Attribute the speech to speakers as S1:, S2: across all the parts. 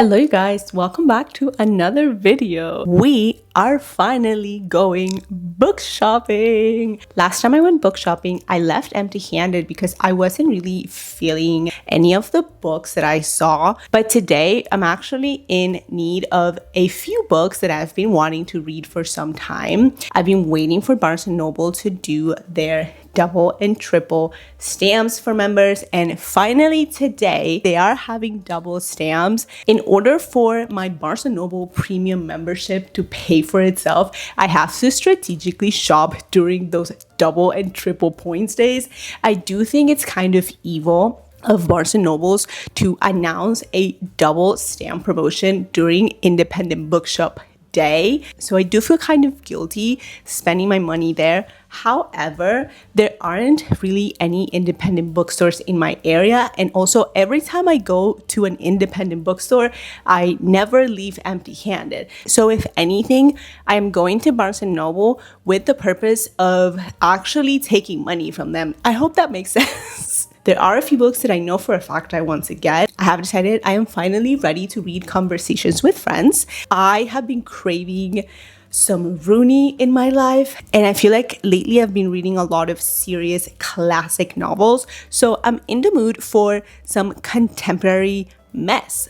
S1: Hello you guys, welcome back to another video. We are finally going book shopping. Last time I went book shopping, I left empty-handed because I wasn't really feeling any of the books that I saw. But today I'm actually in need of a few books that I've been wanting to read for some time. I've been waiting for Barnes & Noble to do their double and triple stamps for members, and finally today they are having double stamps. In order for my Barnes & Noble premium membership to pay for itself, I have to strategically shop during those double and triple points days. I do think it's kind of evil of Barnes & Noble's to announce a double stamp promotion during independent bookshop day. So I do feel kind of guilty spending my money there. However, there aren't really any independent bookstores in my area. And also every time I go to an independent bookstore, I never leave empty-handed. So if anything, I am going to Barnes & Noble with the purpose of actually taking money from them. I hope that makes sense. There are a few books that I know for a fact I want to get. I have decided I am finally ready to read Conversations with Friends. I have been craving some Rooney in my life, and I feel like lately I've been reading a lot of serious classic novels. So I'm in the mood for some contemporary mess.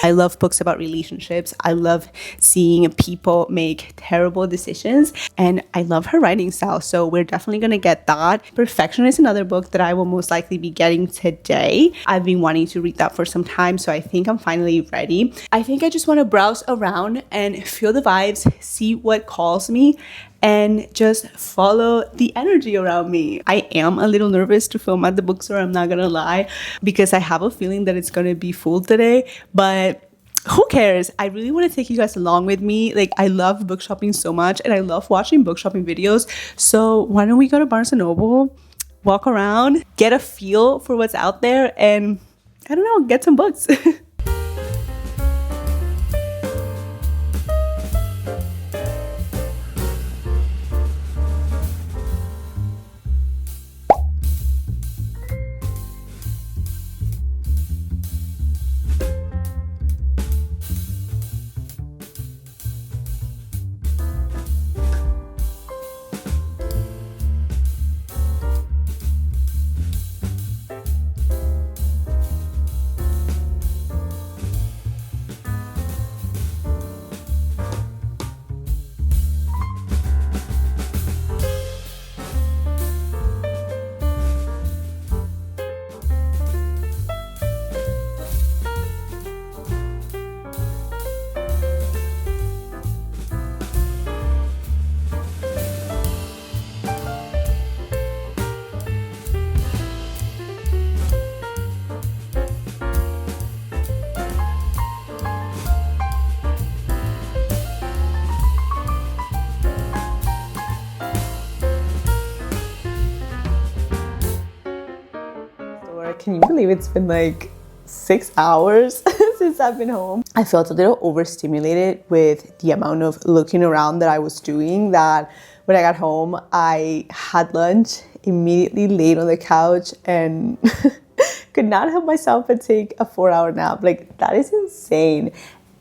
S1: I love books about relationships. I love seeing people make terrible decisions, and I love her writing style, so we're definitely gonna get that. Perfection is another book that I will most likely be getting today. I've been wanting to read that for some time, so I think I'm finally ready. I think I just want to browse around and feel the vibes, see what calls me, and just follow the energy around me. I am a little nervous to film at the bookstore, I'm not gonna lie, because I have a feeling that it's gonna be full today, but who cares? I really want to take you guys along with me. Like, I love book shopping so much, and I love watching book shopping videos. So why don't we go to Barnes & Noble, walk around, get a feel for what's out there, and I don't know, get some books. Can you believe it's been like 6 hours since I've been home? I felt a little overstimulated with the amount of looking around that I was doing, that when I got home, I had lunch, immediately laid on the couch, and could not help myself but take a 4-hour nap. Like, that is insane.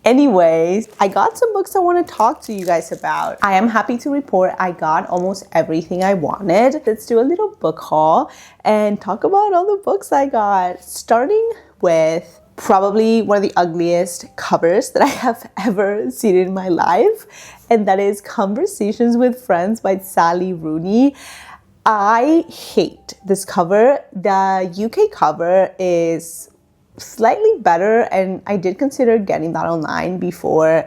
S1: Anyways, I got some books I want to talk to you guys about. I am happy to report I got almost everything I wanted. Let's do a little book haul and talk about all the books I got. Starting with probably one of the ugliest covers that I have ever seen in my life, and that is Conversations with Friends by Sally Rooney. I hate this cover. The UK cover is slightly better, and I did consider getting that online before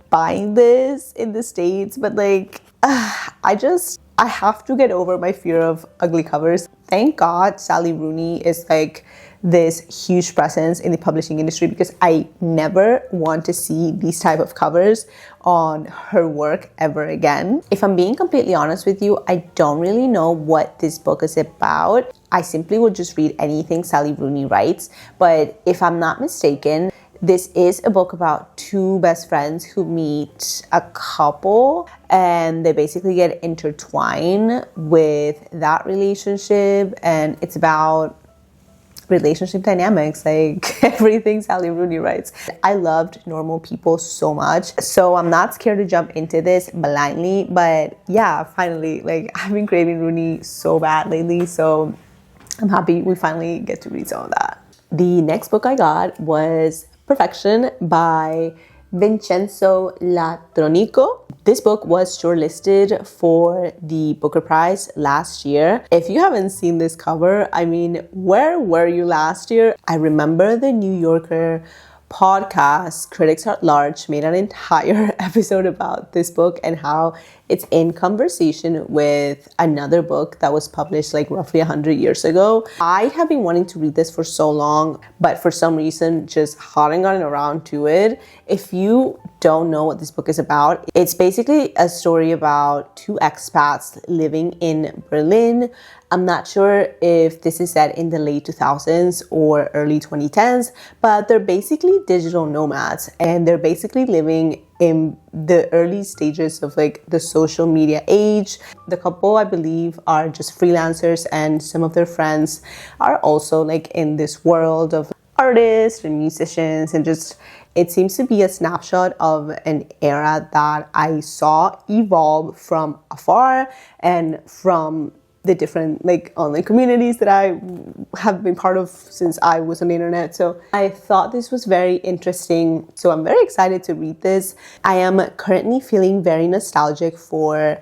S1: buying this in the States, but like I have to get over my fear of ugly covers. Thank God Sally Rooney is like this huge presence in the publishing industry, because I never want to see these type of covers on her work ever again. If I'm being completely honest with you, I don't really know what this book is about. I simply would just read anything Sally Rooney writes, but if I'm not mistaken, this is a book about two best friends who meet a couple, and they basically get intertwined with that relationship, and it's about relationship dynamics, like everything Sally Rooney writes. I loved Normal People so much, so I'm not scared to jump into this blindly. But yeah, finally, like I've been craving Rooney so bad lately, so I'm happy we finally get to read some of that. The next book I got was Perfection by Vincenzo Latronico. This book was shortlisted for the Booker Prize last year. If you haven't seen this cover, I mean, where were you last year? I remember the New Yorker podcast, Critics at Large, made an entire episode about this book and how it's in conversation with another book that was published like roughly 100 years ago. I have been wanting to read this for so long, but for some reason just hadn't gotten around to it. If you don't know what this book is about, it's basically a story about two expats living in Berlin. I'm not sure if this is set in the late 2000s or early 2010s, but they're basically digital nomads and they're basically living in the early stages of like the social media age. The couple, I believe, are just freelancers, and some of their friends are also like in this world of artists and musicians, and just it seems to be a snapshot of an era that I saw evolve from afar and from the different like online communities that I have been part of since I was on the internet. So I thought this was very interesting. So I'm very excited to read this. I am currently feeling very nostalgic for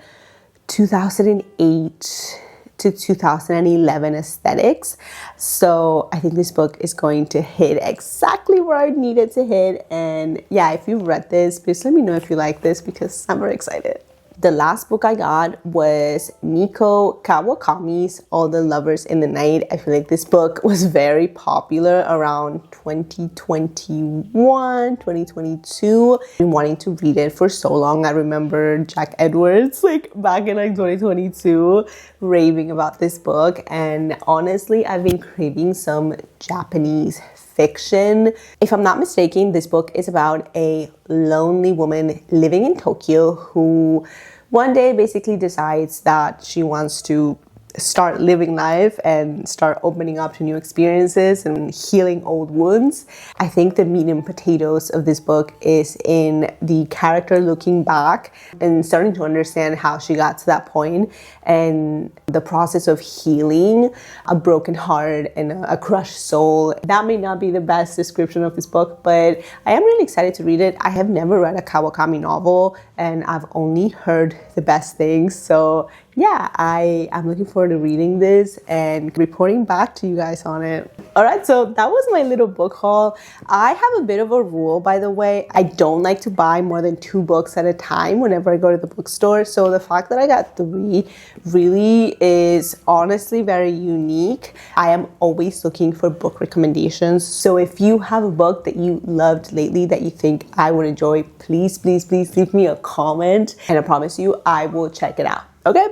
S1: 2008 to 2011 aesthetics. So I think this book is going to hit exactly where I need it to hit. And yeah, if you've read this, please let me know if you like this because I'm very excited. The last book I got was Miko Kawakami's All the Lovers in the Night. I feel like this book was very popular around 2021, 2022. I've been wanting to read it for so long. I remember Jack Edwards like back in like 2022 raving about this book, and honestly I've been craving some Japanese fiction. If I'm not mistaken, this book is about a lonely woman living in Tokyo who one day basically decides that she wants to start living life and start opening up to new experiences and healing old wounds. I think the meat and potatoes of this book is in the character looking back and starting to understand how she got to that point and the process of healing a broken heart and a crushed soul. That may not be the best description of this book, but I am really excited to read it. I have never read a Kawakami novel and I've only heard the best things. So yeah, I'm looking forward to reading this and reporting back to you guys on it. All right, so that was my little book haul. I have a bit of a rule, by the way. I don't like to buy more than 2 books at a time whenever I go to the bookstore. So the fact that I got 3 really is honestly very unique. I am always looking for book recommendations. So if you have a book that you loved lately that you think I would enjoy, please, please, please leave me a comment. And I promise you, I will check it out. Okay,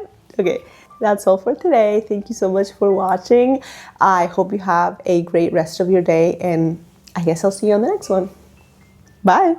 S1: that's all for today. Thank you so much for watching. I hope you have a great rest of your day, and I guess I'll see you on the next one. Bye.